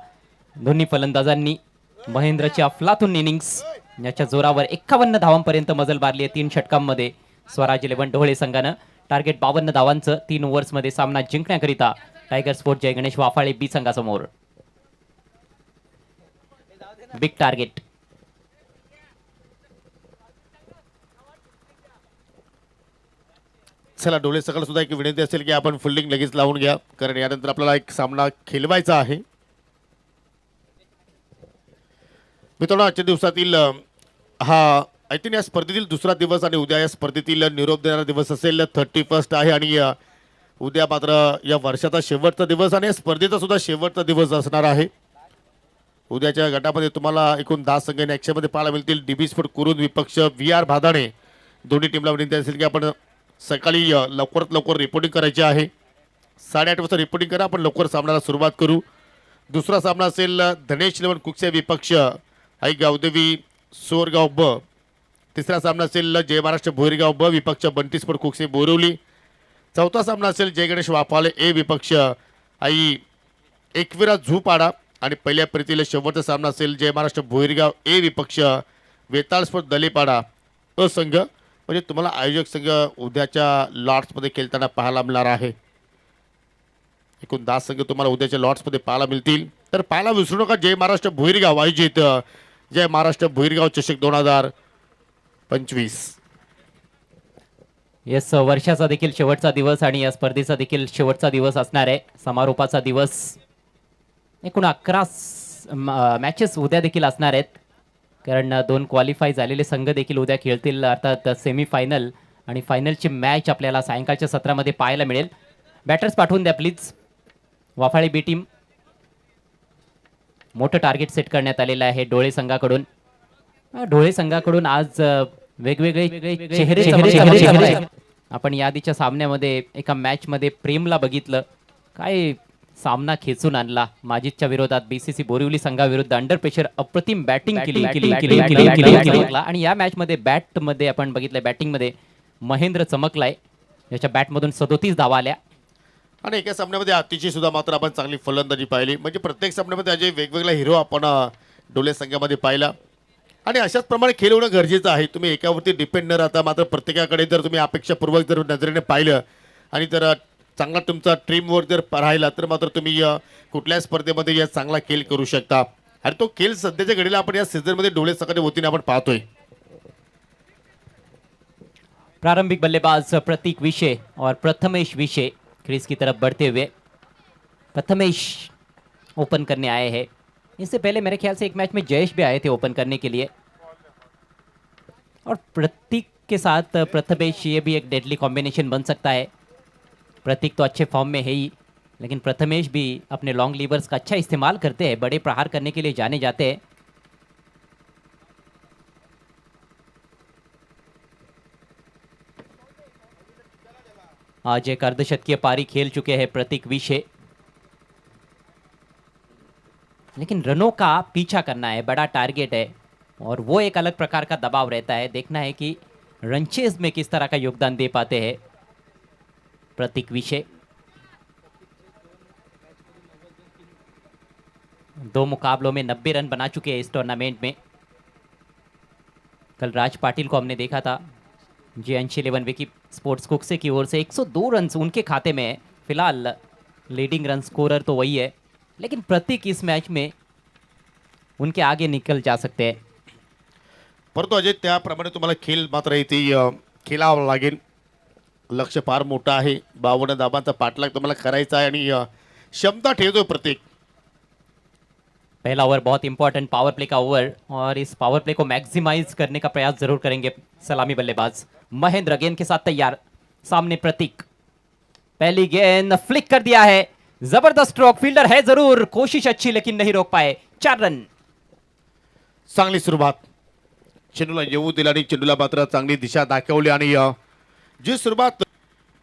दोन्ही फलंदाजांनी. महेंद्रची अफलातून इनिंग्स याच्या जोरावर 51 धावांपर्यंत मजल मारली आहे 3 षटकांमध्ये. स्वराज 11 ढोळे संघानं टार्गेट 52 धावांचं 3 ओव्हर्समध्ये सामना जिंकण्याकरिता tiger sport Jai Ganesh Wafale B संघासमोर. Big target. चला, डोळे सकाळ सुद्धा एक विनंती असेल की आपण फिल्डिंग लगेच लावून घ्या, कारण यानंतर आपल्याला एक सामना खेळवायचा आहे. मित्रांनो, आजच्या दिवसातील हा आय थिंक या स्पर्धेतील दुसरा दिवस आणि उद्या या स्पर्धेतील निरोप देणारा दिवस असेल. 31 आहे आणि उद्या मात्र या वर्षाचा शेवटचा दिवस आणि या स्पर्धेचा सुद्धा शेवटचा दिवस असणार आहे. उद्याच्या गटामध्ये तुम्हाला एकूण 10 संघ ॲक्शनमध्ये पाहायला मिळतील. डीबी स्पोर्ट कुरुंद विपक्ष VR भादाणे. दोन्ही टीमला विनंती असेल की आपण सकाळी लवकरात लवकर रिपोर्टिंग करायची आहे. 8:30 वाजता रिपोर्टिंग करा, आपण लवकर सामन्याला सुरुवात करू. दुसरा सामना असेल धनेश 11 कुकसे विपक्ष आई गावदेवी सोरगाव ब. तिसरा सामना असेल जय महाराष्ट्र भोईरगाव ब विपक्ष बंटी स्पोर्ट कुकसे बोरिवली. चौथा सामना असेल जय गणेश वाफाले ए विपक्ष आई एकविरा झूपाडा. आणि पहिल्या फेरीतील शेवटचा सामना असेल जय महाराष्ट्र भोईरगाव ए विपक्ष वेताळ स्पोर्ट दलेपाडा अ संघ. म्हणजे तुम्हाला आयोजक संघ उद्याच्या लॉट्समध्ये खेळताना पाहायला मिळणार आहे. एकूण 10 संघ तुम्हाला उद्याच्या लॉट्समध्ये पाहायला मिळतील. तर पाहायला विसरू नका जय महाराष्ट्र भोईरगाव आयोजित जय महाराष्ट्र भोईरगाव चषक 2025. येस, वर्षाचा देखील शेवटचा दिवस आणि या स्पर्धेचा देखील शेवटचा दिवस असणार आहे. समारोपाचा दिवस. एकूण 11 मॅचेस उद्या देखील असणार आहेत, कारण 2 क्वालिफाय झालेले संघ देखील उद्या खेळतील, अर्थात सेमीफायनल आणि फायनलची मॅच आपल्याला सायंकाळच्या सत्रामध्ये पाहायला मिळेल. बॅटर्स पाठवून द्या प्लीज. Wafale B team. मोठं टार्गेट सेट करण्यात आलेलं आहे डोळे संघाकडून. डोळे संघाकडून आज वेगवेगळे चेहरे. आपण यादीच्या सामन्यामध्ये एका मॅचमध्ये प्रेमला बघितलं, काय सामना खेचून आणला. माजिदच्या विरोधात BCC बोरिवली संघाविरुद्ध अंडर प्रेशर अप्रतिम बॅटिंग केली आणि या मॅचमध्ये बॅटमध्ये आपण बघितलं, बॅटिंगमध्ये महेंद्र चमकलाय. याच्या बॅटमधून 37 धावा आल्या आणि एका सामन्यामध्ये अतिशय सुद्धा मात्र आपण चांगली फलंदाजी पाहिली. म्हणजे प्रत्येक सामन्यामध्ये अजय वेगवेगळा हिरो आपण डोले संघामध्ये पाहिला आणि अशाच प्रमाणे खेळ होणं गरजेचं आहे. तुम्ही एकावरती डिपेंड न राहता मात्र प्रत्येकाकडे जर तुम्ही अपेक्षापूर्वक जर नजरेने पाहिलं आणि जर चांगला तुमचा टीमवर्क जर राहिला तर मात्र तुम्ही कुठल्याच स्पर्धेमध्ये या चांगला खेळ करू शकता. आणि तो खेळ सध्याच्या घडीला आपण या सीझन मध्ये डोळे सकाळी वतीने आपण पाहतोय. प्रारंभिक बल्लेबाज प्रतीक विशे और प्रथमेश विशे क्रीज की तरफ बढ़ते हुए. प्रथमेश ओपन करने आए हैं. इससे पहले मेरे ख्याल से एक मैच में जयेश भी आए थे ओपन करने के लिए. और प्रतीक के साथ प्रथमेश, ये भी एक डेडली कॉम्बिनेशन बन सकता है. प्रतीक तो अच्छे फॉर्म में है ही, लेकिन प्रथमेश भी अपने लॉन्ग लीवर्स का अच्छा इस्तेमाल करते हैं, बड़े प्रहार करने के लिए जाने जाते हैं. आज एक अर्धशतकीय पारी खेल चुके हैं प्रतीक विशे, लेकिन रनों का पीछा करना है, बड़ा टारगेट है और वो एक अलग प्रकार का दबाव रहता है. देखना है कि रनचेज में किस तरह का योगदान दे पाते हैं प्रतीक विशे. 2 मुकाबलों में 90 रन बना चुके हैं इस टूर्नामेंट में. कल राज पाटिल को हमने देखा था, जे अंशी 11 विकी स्पोर्ट्स कुक्से की ओर से 102 रन उनके खाते में है. फिलहाल लीडिंग रन स्कोरर तो वही है, लेकिन प्रतीक इस मैच में उनके आगे निकल जा सकते हैं. परंतु अजय, त्याप्रमाणे तुम्हाला खेळ मात्र इथे खेळावं लागेल. लक्ष फार मोठं आहे. 52 धाबांचा पाठलाग तुम्हाला करायचा आहे आणि क्षमता ठेवतोय प्रत्येक. पहला ओवर बहुत इंपॉर्टेंट पावर प्ले का ओवर, और इस पावर प्ले को मैक्सिमाइज करने का प्रयास जरूर करेंगे सलामी बल्लेबाज. महेंद्र गेंद के साथ तैयार, सामने प्रतीक. पहली गेंद फ्लिक कर दिया है, जबरदस्त स्ट्रोक. फील्डर है जरूर, कोशिश अच्छी लेकिन नहीं रोक पाए. 4 रन. चांगली सुरुवात. चेंडूला येऊ दिला आणि चेंडूला मात्र चांगली दिशा दाखवली आणि जी सुरुवात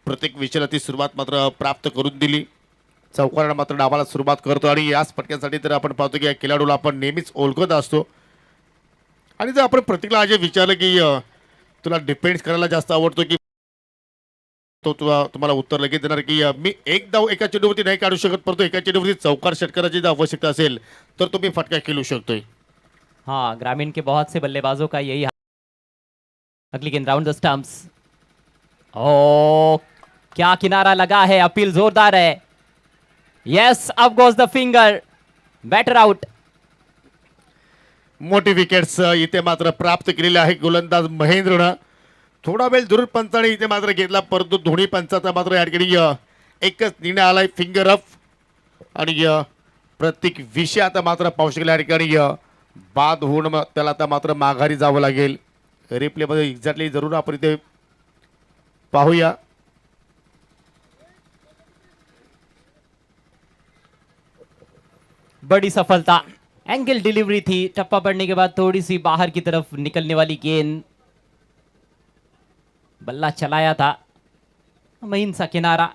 प्रत्येक विषयाला ती सुरुवात मात्र प्राप्त करून दिली. चौकारानं मात्र डावाला सुरुवात करतो आणि याच फटक्यासाठी तर आपण पाहतो की या खेळाडूला आपण नेहमीच ओळखत असतो. आणि जर आपण प्रत्येकला अजय विचारलं की तुला डिफेन्स करायला जास्त आवडतो की, तो तुम्हाला उत्तर लगेच देणार की मी एक धाव एका चेंडूवरती नाही काढू शकत, परंतु एका चेंडूवरती चौकार षटकाराची जर आवश्यकता असेल तर तुम्ही फटका खेळू शकतोय. हाँ, ग्रामीण के बहुत से बल्लेबाजों का यही हाल. अगली गेंद राउंड द स्टंप्स. ओ, क्या किनारा लगा है, अपील जोरदार है. Yes, up goes the finger. Batter out. मोठी विकेट्स इथे मात्र प्राप्त केलेली आहे गोलंदाज महेंद्रनं. थोडा वेळ दुरुन पंचाने इथे मात्र घेतला, परंतु दोन्ही पंचाचा मात्र या ठिकाणी एकच निर्णय आलाय, फिंगर अप. आणि प्रत्येक विषय आता मात्र पाहू शकला या ठिकाणी बाद होऊन त्याला आता मात्र माघारी जावं लागेल. रिप्लेमध्ये एक्झॅक्टली जरूर आपण इथे पाहूया. बड़ी सफलता. एंगल डिलीवरी थी, टप्पा पड़ने के बाद थोड़ी सी बाहर की तरफ निकलने वाली गेंद. बल्ला चलाया था, महीन सा किनारा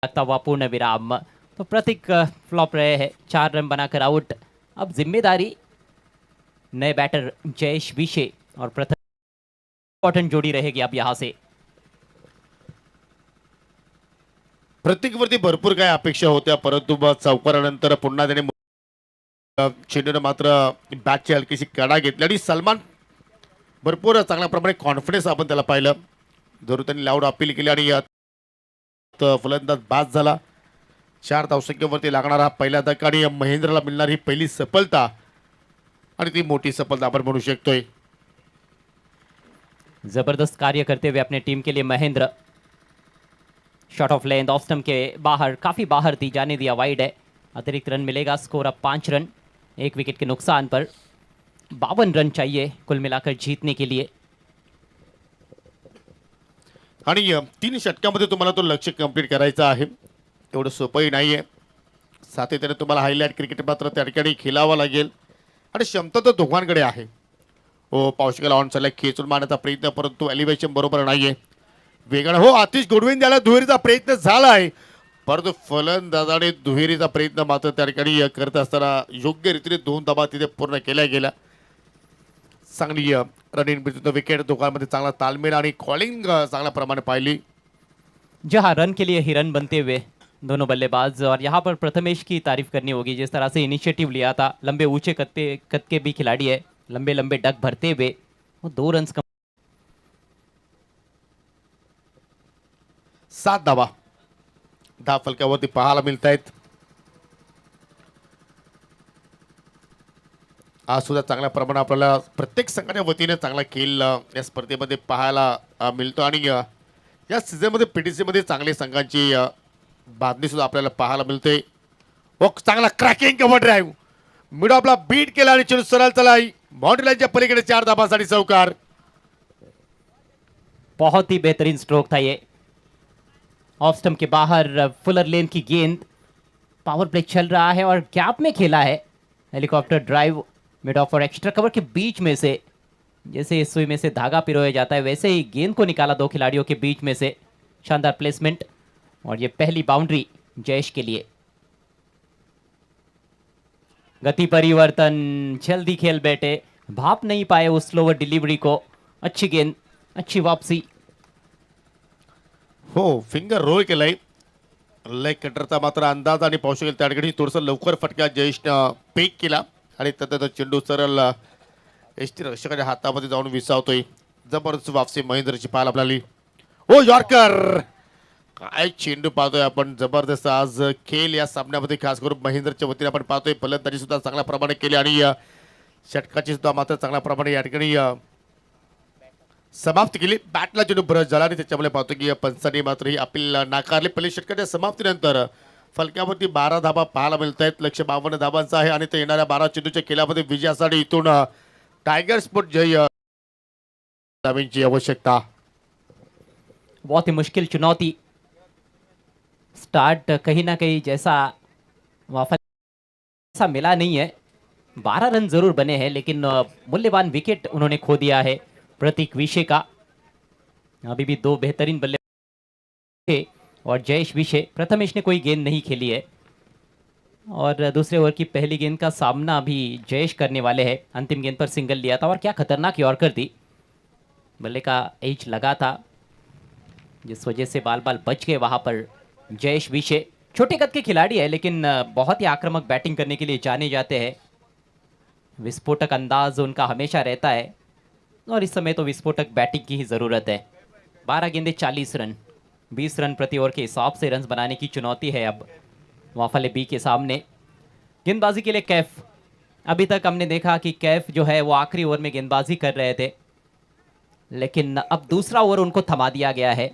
लगता हुआ पूर्ण विराम. तो प्रतीक फ्लॉप रहे हैं, 4 रन बनाकर आउट. अब जिम्मेदारी नए बैटर जयेश विशे और प्रथम इंपॉर्टेंट जोड़ी रहेगी अब यहां से. प्रत्येकवरती भरपूर काय अपेक्षा होत्या, परंतु चौकारानंतर पुन्हा त्याने चेंडूने मात्र बॅटची हलकीशी कडा घेतली आणि सलमान भरपूर चांगल्या प्रमाणे कॉन्फिडन्स आपण त्याला पाहिलं. जरूर त्यांनी लाऊड अपील केली आणि फलंदाज बाद झाला. 4 धावसंख्येवरती लागणारा पहिला धक्का आणि महेंद्रला मिळणारी पहिली सफलता, आणि ती मोठी सफलता आपण म्हणू शकतोय. जबरदस्त कार्य करते हुए अपने टीम के लिए Mahendra. Shot off length off stump के बाहर, काफी बाहर थी, जाने दिया, वाइड है. अतिरिक्त रन मिलेगा. स्कोर अब 5 रन, 1 विकेट के नुकसान पर. 52 रन चाहिए कुल मिलाकर जीतने के लिए. आणि 3 षटकामध्ये तुम्हाला तो लक्ष्य कंप्लीट करायचा आहे. एवढं सोपंही नाही आहे. सातत्याने तुम्हाला हायलाईट क्रिकेट मात्र त्या ठिकाणी खेळावं लागेल आणि क्षमता तर दोघांकडे आहे. हो, पावशिकाला ऑन साईडला खेचून मारण्याचा प्रयत्न, परंतु एलिव्हेशन बरोबर नाही आहे. वेगानं हो, आतिश गोडविन द्यायला दुहेरीचा प्रयत्न झाला आहे, परंतु फलंदाजाने दुहेरीचा प्रयत्न मात्र त्या ठिकाणी करत असताना योग्य रीतीने 2 धाबा तिथे पूर्ण केल्या गेल्या. चांगली रनिंग बिटवीन द विकेट, दोघांमध्ये चांगला तालमेल आणि कॉलिंग चांगल्या प्रमाणे पाहिली. जहां रन के लिए ही रन बनते हुए दोनों बल्लेबाज. और यहाँ पर प्रथमेश की तारीफ करनी होगी, जिस तरह से इनिशिएटिव लिया था. लंबे ऊंचे कद के भी खिलाड़ी है, लंबे लंबे डक भरते हुए वो 2 रन 7 धाबा फलक्यावरती पाहायला मिळत आहेत. आज सुद्धा चांगल्या प्रमाणात आपल्याला प्रत्येक संघाच्या वतीने चांगला खेळ या स्पर्धेमध्ये पाहायला मिळतो आणि या सीझनमध्ये PTC मध्ये चांगल्या संघांची बांधणी सुद्धा आपल्याला पाहायला मिळते. चांगला क्रॅकिंग कव्हर ड्राईव्ह मिड ऑफला बीट केला आणि चेंडू सरळ चला बाउंड्री लाईनच्या पलीकडे 4 धाबांसाठी चौकार. बहुत ही बेहतरीन स्ट्रोक था ये. ऑफ स्टंप के बाहर फुलर लेन की गेंद. पावर प्ले चल रहा है और गैप में खेला है. हेलीकॉप्टर ड्राइव मिड ऑफ और एक्स्ट्रा कवर के बीच में से, जैसे सुई में से धागा पिरोया जाता है वैसे ही गेंद को निकाला दो खिलाड़ियों के बीच में से. शानदार प्लेसमेंट और ये पहली बाउंड्री जयेश के लिए. गति परिवर्तन, जल्दी खेल बैठे, भाप नहीं पाए उस स्लोवर डिलीवरी को. अच्छी गेंद, अच्छी वापसी. हो फिंगर रोल केलाय. लेग कटरचा मात्र अंदाज आणि पाहू शकेल त्या ठिकाणी थोडंसं लवकर फटका जयेशनं पेक केला आणि त्यात चेंडू सरळ एसटी रक्षकाच्या हातामध्ये जाऊन विसावतोय. जबरदस्त वापसी महेंद्रची पाहायला आपल्याला. ओ यॉर्कर, काय चेंडू पाहतोय आपण. जबरदस्त आज खेळ या सामन्यामध्ये खास करून महेंद्रच्या वतीने आपण पाहतोय. फलंदाजी सुद्धा चांगल्या प्रमाणे केली आणि षटकाची सुद्धा मात्र चांगल्या प्रमाणे या ठिकाणी समाप्ती केली. बॅटला चेंडू ब्रश झाला आणि त्याच्यामुळे पाहतो की पंचांनी मात्र ही अपील नाकारली. पहिल्या षटकाच्या समाप्तीनंतर फलकावरती 12 धाबा पाहायला मिळत आहेत. लक्ष्य 52 धाबांचा आहे आणि ते येणाऱ्या 12 चेंडूच्या खेळामध्ये विजयासाठी इथून टायगर स्पोर्ट जय धावांची आवश्यकता. बहुत ही मुश्किल चुनौती. स्टार्ट कहीं ना कहीं जैसा वाफा ऐसा मिला नहीं है. 12 रन जरूर बने हैं लेकिन मूल्यवान विकेट उन्होंने खो दिया है प्रतीक विशे का. अभी भी 2 बेहतरीन बल्ले और जयेश विशे. प्रथमेश ने कोई गेंद नहीं खेली है और दूसरे ओवर की पहली गेंद का सामना भी जयेश करने वाले हैं. अंतिम गेंद पर सिंगल लिया था और क्या खतरनाक यॉर्कर थी. बल्ले का एज लगा था जिस वजह से बाल बाल बच गए वहाँ पर जयेश विशे. छोटे कद के खिलाड़ी है लेकिन बहुत ही आक्रामक बैटिंग करने के लिए जाने जाते हैं. विस्फोटक अंदाज उनका हमेशा रहता है और इस समय तो विस्फोटक बैटिंग की ही ज़रूरत है. 12 गेंदे 40 रन, 20 रन प्रति ओवर के हिसाब से रन बनाने की चुनौती है अब वाफले बी के सामने. गेंदबाजी के लिए कैफ. अभी तक हमने देखा कि कैफ जो है वो आखिरी ओवर में गेंदबाजी कर रहे थे लेकिन अब दूसरा ओवर उनको थमा दिया गया है.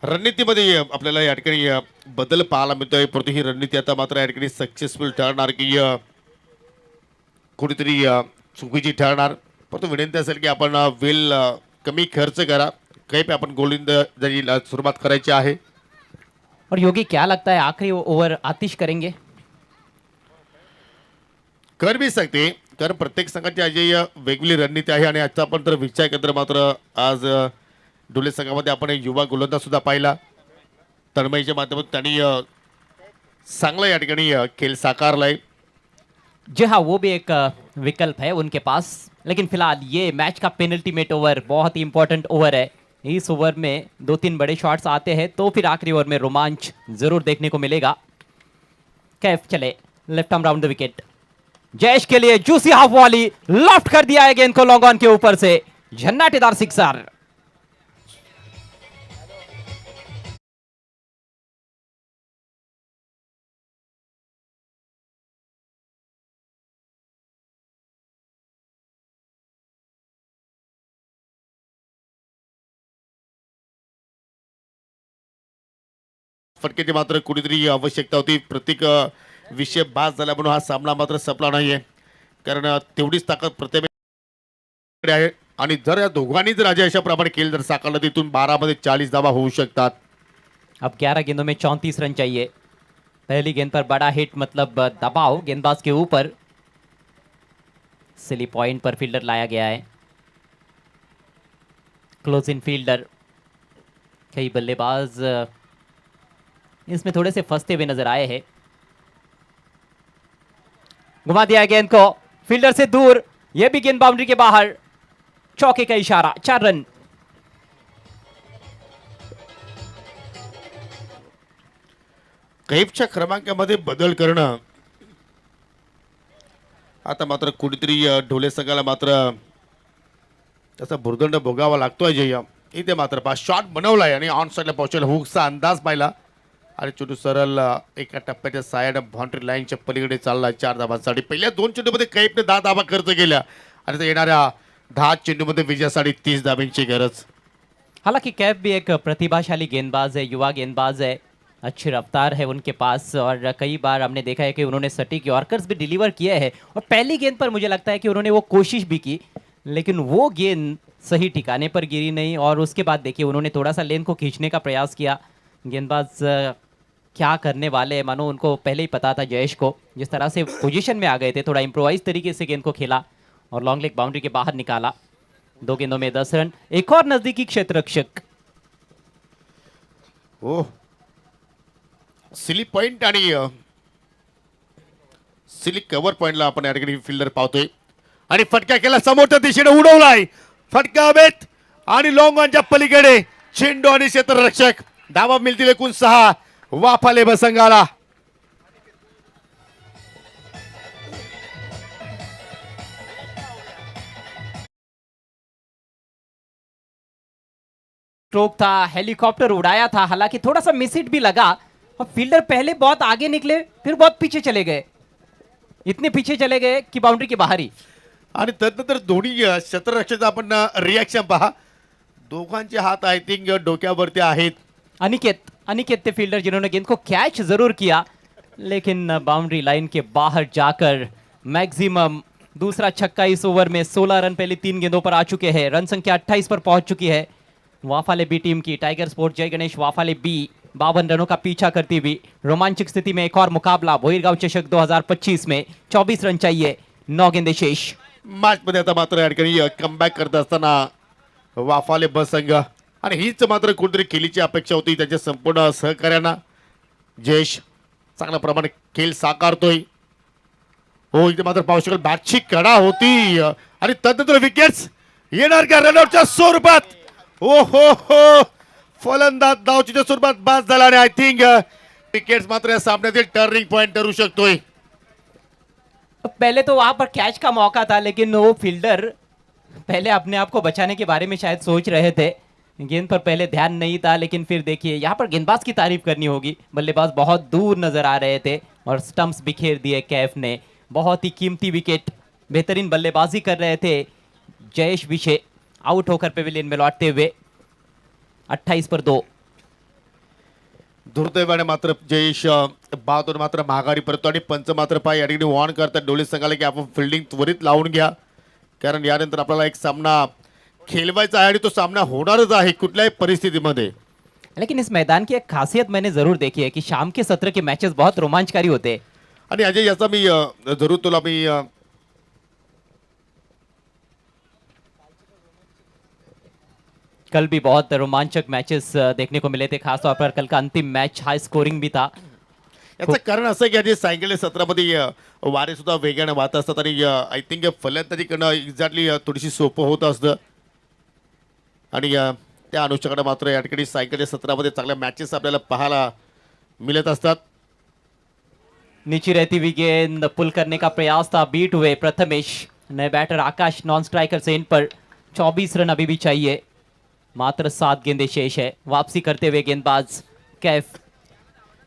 रणनीतीमध्ये आपल्याला या ठिकाणी बदल पाहायला मिळतोय. परंतु ही रणनीती आता मात्र या ठिकाणी सक्सेसफुल ठरणार की कुठेतरी चुकीची ठरणार. परंतु विनंती असेल की आपण वेल कमी खर्च करा. काही आपण गोलंद जरी सुरुवात करायची आहे. और योगी क्या लगता है आखिरी ओवर आतिश करेंगे? कर भी सकते, कारण प्रत्येक संघाची अजय वेगवेगळी रणनीती आहे आणि आजचा आपण जर विचार केला तर मात्र आज डोले संघामध्ये आपण एक युवा गोलंदाज सुद्धा पाहिला. तन्मयच्या माध्यमातून त्यांनी चांगला या ठिकाणी खेळ साकारलाय. जी हाँ, वो भी एक विकल्प है उनके पास. लेकिन फिलहाल ये मैच का पेनल्टीमेट ओवर बहुत ही इंपॉर्टेंट ओवर है. इस ओवर में 2-3 बड़े शॉट्स आते हैं तो फिर आखिरी ओवर में रोमांच जरूर देखने को मिलेगा. कैफ चले left arm round the wicket. Jayesh के लिए जूसी हाफ वॉली, लॉफ्ट कर दिया है गेंद को लॉन्ग ऑन के ऊपर से. झन्नाटेदार सिक्सर. फटकेची मात्र कुठेतरी आवश्यकता होती. प्रत्येक विषय बाद झाला म्हणून हा सामना मात्र संपला नाहीये. कारण तेवढीच ताकद प्रत्येक आहे आणि जर या दोघांनी जर अजय अशा प्रमाणे केलं तर साकारलं तिथून 12 मध्ये 40 धावा होऊ शकतात. अब 11 गेंदों में 34 रन चाहिए. पहली गेंद पर बड़ा हिट मतलब दबाव गेंदबाज के ऊपर. सिली पॉइंट पर फील्डर लाया गया है. Close in fielder. कई बल्लेबाज इसमें थोड़े से फंसते हुए नजर आए हैं. घुमा दिया गेंद को फील्डर से दूर. यह भी गेंद बाउंड्री के बाहर. चौके का इशारा. 4 रन. कैफच्या क्रमांकामध्ये बदल करणं आता मात्र कुठेतरी ढोले संघाला मात्र त्याचा भुर्दंड भोगावा लागतोय. जय इथे मात्र 5 शॉट बनवलाय आणि ऑन साइडला पोहोचेल हुकचा अंदाज पाहिला. आणि चेंडू सरळ एका टप्प्याच्या सायानं बाउंड्री लाईनच्या पलीकडे चालला 4 धाबांसाठी. पहिल्या 2 चेंडूमध्ये कैफने 10 धाबा खर्च केल्या आणि आता येणाऱ्या 10 चेंडूमध्ये विजयासाठी 30 धाब्यांची गरज. हालांकि कैफ भी एक प्रतिभाशाली गेंदबाज है, युवा गेंदबाज है, अच्छी रफ्तार है उनके पास और कई बार हमने देखा है कि उन्होंने सटीक यॉर्कर्स भी डिलीवर किए हैं और पहली गेंद पर मुझे लगता है कि उन्होंने वो कोशिश भी की लेकिन वो गेंद सही ठिकाने पर गिरी नहीं और उसके बाद देखिए उन्होंने थोड़ा सा लेन को खींचने का प्रयास किया. गेंदबाज क्या करने वाले हैं मानो उनको पहले ही पता था जयेश को, जिस तरह से पोजीशन में आ गए थे थोड़ा इम्प्रोवाइज तरीके से गेंद को खेला और लॉन्ग लेग बाउंड्री के बाहर निकाला. 2 गेंदों में 10 रन. एक और नजदीकी क्षेत्र रक्षक हो सिली पॉइंट आणि सिली कव्हर पॉइंटला आपण या ठिकाणी फिल्डर पाहतोय आणि फटका केला समोरच्या दिशेने उडवलाय. फटका हवेत आणि लॉंग ऑनच्या पलीकडे चेंडू आणि क्षेत्ररक्षक. धावा मिळतील एकूण 6. वाफाले बसंगाला. स्ट्रोक था, हेलीकॉप्टर उड़ाया था, हालांकि थोड़ा सा मिस हिट भी लगा और फील्डर पहले बहुत आगे निकले फिर बहुत पीछे चले गए, इतने पीछे चले गए कि बाउंड्री के बाहर ही. आणि तदनंतर दोन्ही क्षेत्ररक्षक आपण रिॲक्शन पहा. दोघांचे हात आय थिंक डोक्यावरती आहेत. अनिकेत थे फील्डर जिन्होंने गेंद को कैच जरूर किया लेकिन बाउंड्री लाइन के बाहर जाकर मैक्सिमम दूसरा छक्का इस ओवर में. 16 रन पहले 3 गेंदों पर आ चुके हैं. रन संख्या 28 पर पहुंच चुकी है वाफाले बी टीम की. टाइगर स्पोर्ट जय गणेश वाफाले बी 52 रनों का पीछा करती हुई. रोमांचक स्थिति में एक और मुकाबला भोईरगाव चषक 2025 में 24 रन चाहिए, 9 गेंदे शेष. मॅच मध्ये आता मात्र या ठिकाणी कमबॅक करत असताना वाफाले बस संघ आणि हीच मात्र कुठेतरी केलीची अपेक्षा होती त्यांच्या संपूर्ण सहकार्यांना. जयेश चांगल्या प्रमाणे खेळ साकारतोय. हो इथे मात्र पाहू शकाल बॅटची कडा होती आणि तदनंतर विकेट्स येणार का रनआउटच्या स्वरूपात. ओ हो फलंदाज धावचीच्या स्वरूपात बाद झाला आणि आय थिंक विकेट्स मात्र या सामन्यातील टर्निंग पॉइंट ठरू शकतोय. पहले तो वहां पर कैच का मौका था लेकिन वो फील्डर पहले अपने आप को बचाने के बारे में शायद सोच रहे थे. गेंद पर पहले ध्यान नहीं था लेकिन फिर देखिए यहाँ पर गेंदबाज की तारीफ करनी होगी. बल्लेबाज बहुत दूर नजर आ रहे थे और स्टंप्स बिखेर दिए कैफ ने. बहुत ही कीमती विकेट, बेहतरीन बल्लेबाजी कर रहे थे जयेश विशे. आउट होकर पेविलियन में लौटते हुए 28 पर 2. दुर्दैवाने मात्र जयेश बहादूर मात्र माघारी परतो आणि पंच मात्र पाय या ठिकाणी वॉर्न करतात डोळे संघाला की आपण फिल्डिंग त्वरित लावून घ्या कारण यानंतर आपल्याला एक सामना खेळवायचा आहे आणि तो सामना होणारच आहे कुठल्याही परिस्थितीमध्ये. लेकिन इस मैदान की एक खासियत मैंने जरूर देखी है कि शाम के सत्र के मैचेस बहुत रोमांचकारी होते हैं. आणि अजय याचा मी जरूर तुला मी कल भी बहुत रोमांचक मैचेस देखने को मिले थे, खासतौर पर कल का अंतिम मैच हाई स्कोरिंग भी था. याचं कारण असं की आधी सायंकाळी सत्रामध्ये वारे सुद्धा वेगाने वाहत असतात आणि आय थिंक फलंदाजी करणं एक्झॅक्टली थोडीशी सोपं होत असतं आणि त्या अनुषंगाने मात्र या ठिकाणी सायंकाळी सत्रामध्ये चांगल्या मॅचेस आपल्याला पाहायला मिळत असतात. नीचे रहती हुई गेंद पुल करने का प्रयास था, बीट हुए प्रथमेश. नए बैटर आकाश नॉन स्ट्राइकर से इन पर 24 रन अभी भी चाहिए, मात्र 7 गेंदे शेष है. वापसी करते हुए गेंदबाज कैफ.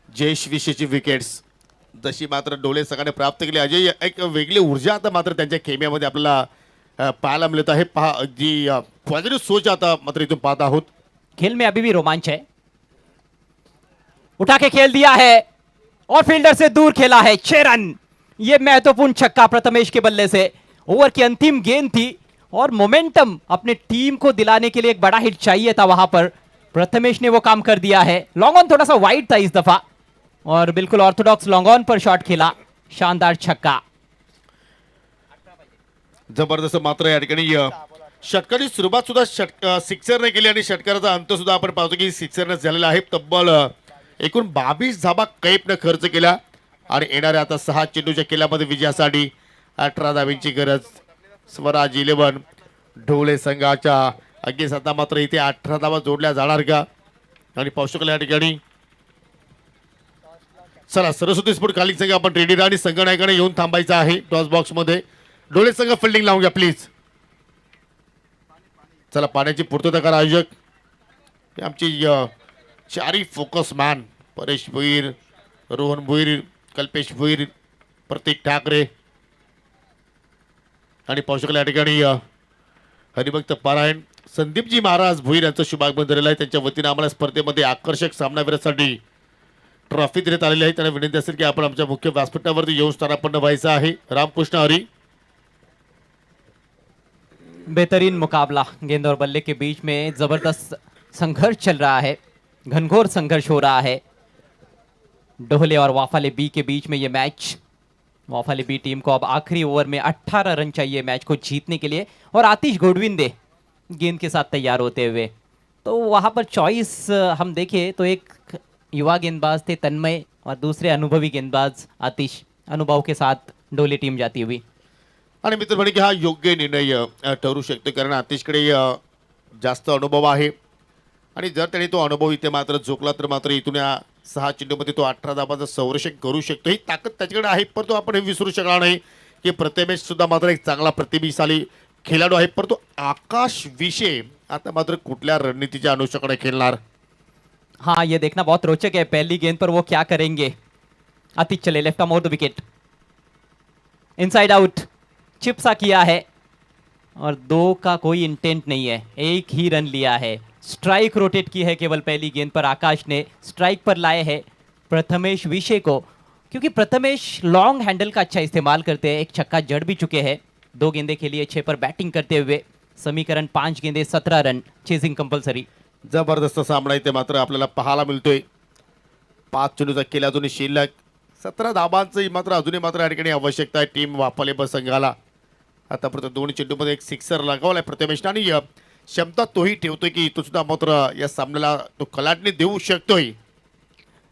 जयेश विशेषची विकेट्स जशी मात्र डोळे संघाने प्राप्त केली. अजय एक वेगळी ऊर्जा आता मात्र त्यांच्या खेम्यामध्ये आपल्याला पाहायला मिळत आहे. पहा जी पॉझिटिव्ह सोच आता मात्र इथून पाहत आहोत. खेल में अभी भी रोमांच है. उठा के खेल दिया है और फील्डर से दूर खेला है. 6 रन. ये महत्वपूर्ण छक्का प्रथमेश के बल्ले से. ओवर की अंतिम गेंद थी और मोमेंटम अपने टीम को दिलाने के लिए एक बड़ा हिट चाहिए था वहां पर. प्रथमेश ने वो काम कर दिया है. लॉन्ग ऑन थोड़ा सा वाइड था इस दफा और बिल्कुल Orthodox long on per shot खेला. शानदार छक्का. जबरदस्त मात्र या ठिकाणी षटकाची सुरुवात सुद्धा सिक्सरने केली आणि षटकाराचा अंत सुद्धा आपण पाहतो की सिक्सरने झालेला आहे. तब्बल एकूण 22 धाबा कैफने खर्च केला आणि येणाऱ्या आता 6 चेंडूच्या केल्यामध्ये विजयासाठी 18 धाब्यांची गरज. स्वराज 11 ढोले संघाच्या अगेन्स्ट आता मात्र इथे 18 धाबा जोडल्या जाणार का आणि पाहू शकला या ठिकाणी. चला सरस्वती स्पोर्ट कालिक संघ आपण रेडी राहा आणि संघनायकाने येऊन थांबायचं आहे टॉस बॉक्स मध्ये. डोळे संघ फिल्डिंग लावून घ्या प्लीज. चला पाण्याची पूर्तता करा आयोजक. आमची चारी फोकस मॅन परेश भोईर, रोहन भोईर, कल्पेश भोईर, प्रतीक ठाकरे आणि पाहू शकला या ठिकाणी हरिभक्त पारायण संदीपजी महाराज भोईर यांचं शुभागमन झालेलं आहे. त्यांच्या वतीने आम्हाला स्पर्धेमध्ये आकर्षक सामनावीरासाठी ट्रॉफी देण्यात आलेली आहे. त्यांना विनंती असेल की आपण आमच्या मुख्य व्यासपीठावरती येऊन स्थानापन्न व्हायचं आहे. रामकृष्ण हरी. बेहतरीन मुकाबला, गेंद और बल्ले के बीच में जबरदस्त संघर्ष चल रहा है, घनघोर संघर्ष हो रहा है डोहले और वाफाले बी के बीच में ये मैच। वाफाले बी टीम को अब आखिरी ओवर में 18 रन चाहिए मैच को जीतने के लिए, और आतिश गोडविंदे गेंद के साथ तैयार होते हुए। तो वहाँ पर चॉइस हम देखें तो एक युवा गेंदबाज थे तन्मय और दूसरे अनुभवी गेंदबाज आतिश, अनुभव के साथ डोले टीम जाती हुई। आणि मित्र म्हणे की हा योग्य निर्णय ठरू शकतो, कारण आतिशकडे जास्त अनुभव आहे आणि जर त्याने तो अनुभव इथे मात्र झोकला तर मात्र इथून या 6 चेंडूमध्ये तो 18 धाबांचं संरक्षण करू शकतो. ही ताकद त्याच्याकडे आहे, परंतु आपण हे विसरू शकणार नाही की प्रथमेश सुद्धा मात्र एक चांगला प्रतिभाशाली खेळाडू आहे. परंतु आकाश विषय आता मात्र कुठल्या रणनीतीच्या अनुषंगाने खेळणार. हाँ, ये देखना बहुत रोचक है, पहली गेंद पर वो क्या करेंगे। आतिश चले left arm over the wicket, inside out, chip सा किया है और 2 का कोई इंटेंट नहीं है, एक ही रन लिया है। स्ट्राइक रोटेट की है केवल पहली गेंद पर, आकाश ने स्ट्राइक पर लाए हैं प्रथमेश विषय को, क्योंकि प्रथमेश लॉन्ग हैंडल का अच्छा इस्तेमाल करते हैं। एक छक्का जड़ भी चुके हैं, 2 गेंदे खेली है 6 पर बैटिंग करते हुए। समीकरण 5 गेंदे 17 रन, चेजिंग कंपल्सरी। जबरदस्त सामना इथे मात्र आपल्याला पाहायला मिळतोय. 5 चेंडूचा केला अजूनही शिल्लक, 17 धाबांची मात्र अजूनही मात्र या ठिकाणी आवश्यकता आहे टीम वाफाले ब संघाला. आतापर्यंत 2 चेंडूमध्ये एक सिक्सर लगावलाय प्रथमेशने आणि क्षमता तोही ठेवतोय की तो सुद्धा मात्र या सामन्याला तो कलाटणी देऊ शकतोय.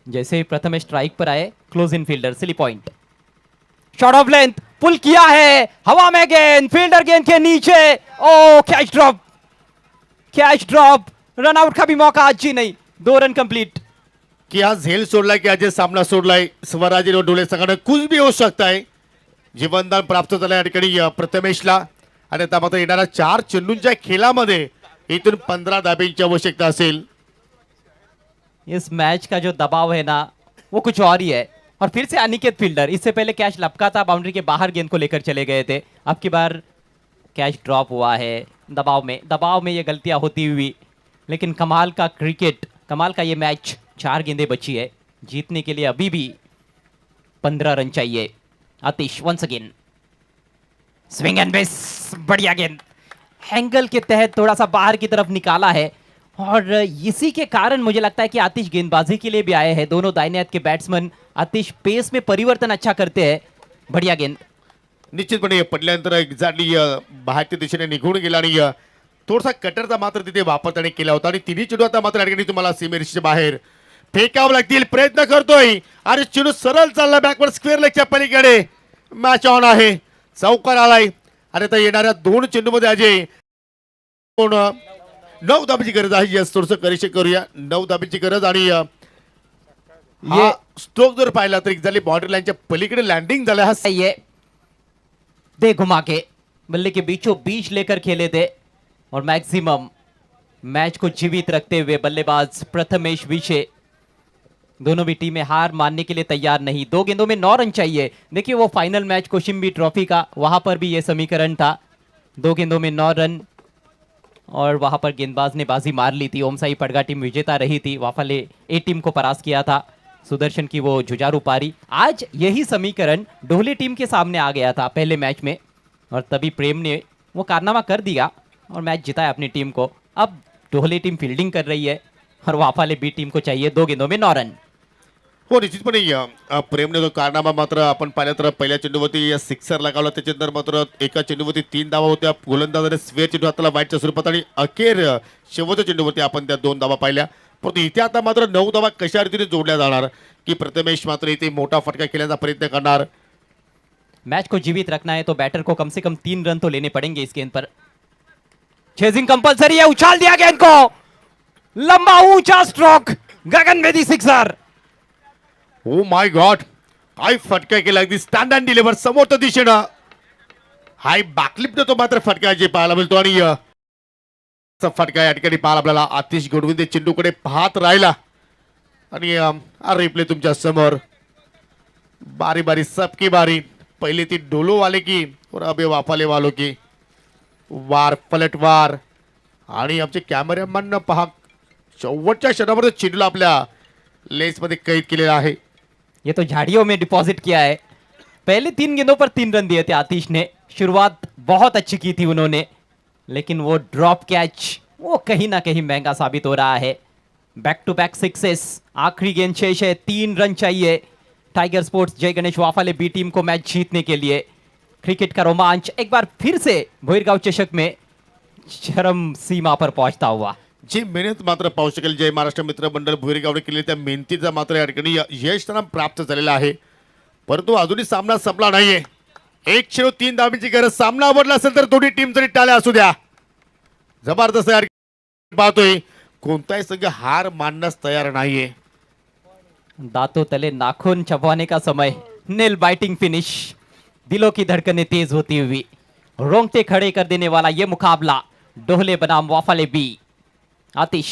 जैसे ही प्रथमेश स्ट्राइक पर आए, close in fielder silly point, shot off length, pull किया है, हवा में गेंद, फील्डर गेंद के नीचे, ओ catch drop, catch drop, run out का भी मौका आज जी नहीं, 2 रन कंप्लीट। की आज झेल सोडलाय की आज हे सामना सोडलाय स्वराज डोले संघाने, कुछ भी होऊ शकताय. जीवनदान प्राप्त झालं या ठिकाणी प्रथमेशला आणि आता मात्र येणाऱ्या 4 चेंडूंच्या खेळामध्ये इथून 15 धाब्यांची आवश्यकता असेल. इस मैच का जो दबाव है ना वो कुछ और ही है, और फिर से अनिकेत फील्डर, इससे पहले कैच लपका था, बाउंड्री के बाहर गेंद को लेकर चले गए थे, अब की बार कैच ड्रॉप हुआ है दबाव में ये गलतियां होती हुई। लेकिन कमाल का क्रिकेट, कमाल का ये मैच, 4 गेंदें बची है, जीतने के लिए अभी भी 15 रन चाहिए। आतिश वंस अगेन, स्विंग एंड बेस, बढ़िया गेंद, एंगल के तहत थोड़ा सा बाहर की तरफ निकाला है, और इसी के कारण मुझे लगता है कि आतिश गेंदबाजी के लिए भी आए हैं। दोनों दाहिने हाथ के बैट्समैन, आतिश पेस में परिवर्तन अच्छा करते हैं, बढ़िया गेंद। निश्चितपणे पडल्यानंतर एक्झॅक्टली बाहेरच्या दिशेने निघून गेला आणि थोडासा कटरचा मात्र तिथे वापर त्याने केला होता आणि तिन्ही चेंडू आता मात्र या ठिकाणी तुम्हाला सीमेरेषेच्या बाहेर फेकावं लागतील, प्रयत्न करतोय आणि चेंडू सरळ चालला बॅकवर्ड स्क्वेअर लेगच्या पलीकडे. मॅच ऑन आहे, चौकार आलाय आणि आता येणाऱ्या 2 चेंडूमध्ये अजय 9 धाब्याची गरज आहे. यस, थोडंसं करेक्शन करूया, 9 धाब्याची गरज. आणि ये स्ट्रोक जर पाहिला तर एक्झॅक्टली बाउंड्री लाईनच्या पलीकडे लँडिंग झालं. हा ये दे घुमा के बल्ले के बीचों बीच लेकर खेले थे, और मैक्सिमम मैच को जीवित रखते हुए बल्लेबाज प्रथमेश विषय। दोनों भी टीमें हार मानने के लिए तैयार नहीं, 2 गेंदों में 9 रन चाहिए। देखिए वो फाइनल मैच कोशिम्बी ट्रॉफी का, वहां पर भी ये समीकरण था, 2 गेंदों में 9 रन, और वहां पर गेंदबाज ने बाजी मार ली थी। ओमसाई पड़गा टीम विजेता रही थी, वाफाले ए टीम को परास्त किया था, सुदर्शन की वो जुझारू पारी। आज यही समीकरण डोले टीम के सामने आ गया था पहले मैच में, और तभी प्रेम ने वो कारनामा कर दिया और मैच जिताया अपनी टीम को। अब डोले टीम फील्डिंग कर रही है और वाफाले बी टीम को चाहिए 2 गेंदों में 9 रन। हो, निश्चितपणे प्रेमने जो कारनामा मात्र आपण पाहिलं तर पहिल्या चेंडूवरती सिक्सर लगावला, त्याच्यानंतर मात्र एका चेंडूवरती 3 धावा होत्या, गोलंदाजाने स्क्वेअर चेंडू हाताला वाईटच्या स्वरूपात, आणि अखेर शेवटच्या चेंडूवरती आपण त्या 2 धावा पाहिल्या. परंतु इथे आता मात्र 9 धावा कशा रीतीने जोडल्या जाणार, की प्रथमेश मात्र इथे मोठा फटका खेळण्याचा प्रयत्न करणार. मैच को जीवित रखना है तो बैटर को कम से कम 3 रन तो लेने पड़ेंगे इस गेंद पर। चेजिंग कंपल्सरी है, उछाल दिया गेंद को, लंबा ऊंचा स्ट्रोक, गगनभेदी सिक्सर। ओ माय गॉड, काय फटका केला, अगदी स्टँड अँड डिलिव्हर समोरच्या दिशेनं हाय बॅकलिपनं तो मात्र फटका जे पाहायला मिळतो. आणि फटका या ठिकाणी पाहायला आपल्याला आतिश गोडविंदे चेंडूकडे पाहत राहिला आणि रिप्ले तुमच्या समोर. बारी बारी सबकी बारी. पहिले ती डोलो वाले की और अबे वाफाले वालो की. वार पलटवार आणि आमचे कॅमेरामॅन पहा शेवटच्या क्षणामध्ये चेंडूला आपल्या लेन्समध्ये कैद केलेला आहे. ये तो झाड़ियों में डिपॉजिट किया है. पहले 3 गेंदों पर 3 रन दिए थे आतिश ने. शुरुआत बहुत अच्छी की थी उन्होंने, लेकिन वो ड्रॉप कैच वो कहीं ना कहीं महंगा साबित हो रहा है. Back to back sixes. आखिरी गेंद शेष है, 3 रन चाहिए tiger sports Jai Ganesh Wafale B team को मैच जीतने के लिए. क्रिकेट का रोमांच एक बार फिर से भोईरगाव चषक में चरम सीमा पर पहुंचता हुआ. जी मेहनत मात्र पाहू शकेल जय महाराष्ट्र मित्र मंडळ भुईरगावने केलेल्या त्या मेहनतीचा मात्र या ठिकाणी यश त्यांना प्राप्त झालेलं आहे. परंतु अजूनही सामना संपला नाहीये. 103 धावांची गरज. सामना आवडला असेल तर दोन्ही टीम जरी टाळ्या असू द्या. जबरदस्त या ठिकाणी पाहतोय कोणताही संघ हार मानण्यास तयार नाहीये. दांतों तले नाखून चबवाने का समय. नेल बाइटिंग फिनिश. दिलों की धड़कनें तेज होती हुई. रोंगटे खड़े कर देने वाला ये मुकाबला डोहले बनाम वाफाले बी. आतिश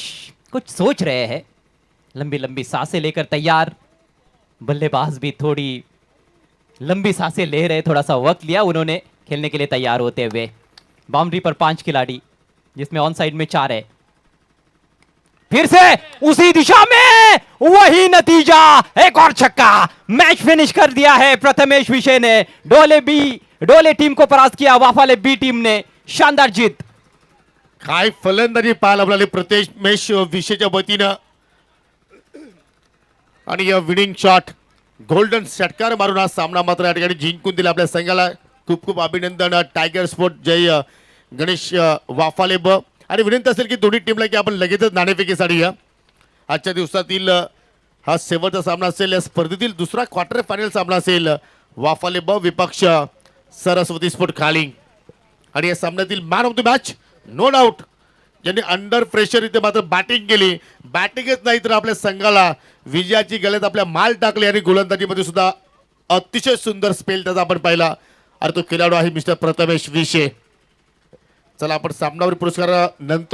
कुछ सोच रहे हैं. लंबी लंबी सांसें लेकर तैयार. बल्लेबाज भी थोड़ी लंबी सांसें ले रहे. थोड़ा सा वक्त लिया उन्होंने खेलने के लिए तैयार होते हुए. बाउंड्री पर 5 खिलाड़ी, जिसमें ऑन साइड में 4 है. फिर से उसी दिशा में वही नतीजा. एक और छक्का. मैच फिनिश कर दिया है प्रथमेश विशे ने. डोले टीम को परास्त किया वाफाले बी टीम ने. शानदार जीत. काय फलंदाजी पाहायला मिळाली प्रथमेश विषयच्या वतीनं. आणि या विनिंग शॉट गोल्डन षटकार मारून हा सामना मात्र या ठिकाणी जिंकून दिला आपल्या संघाला. खूप खूप अभिनंदन टायगर स्पोर्ट जय गणेश वाफाले ब. आणि विनंती असेल की दोन्ही टीमला की आपण लगेचच नाणेफेकीसाठी या. आजच्या दिवसातील हा शेवटचा सामना असेल. या स्पर्धेतील दुसरा क्वार्टर फायनल सामना असेल. वाफाले ब विपक्ष सरस्वती स्पोर्ट खाली. आणि या सामन्यातील man of the match no doubt ज्यांनी अंडर प्रेशर इथे मात्र बॅटिंग केली. बॅटिंगच नाही तर आपल्या संघाला विजयाची गळ्यात आपल्या माल टाकली. आणि गोलंदाजीमध्ये सुद्धा अतिशय सुंदर स्पेल त्याचा आपण पाहिला. आणि तो खेळाडू आहे मिस्टर प्रथमेश विशे. चला आपण सामनावर पुरस्कार नंतर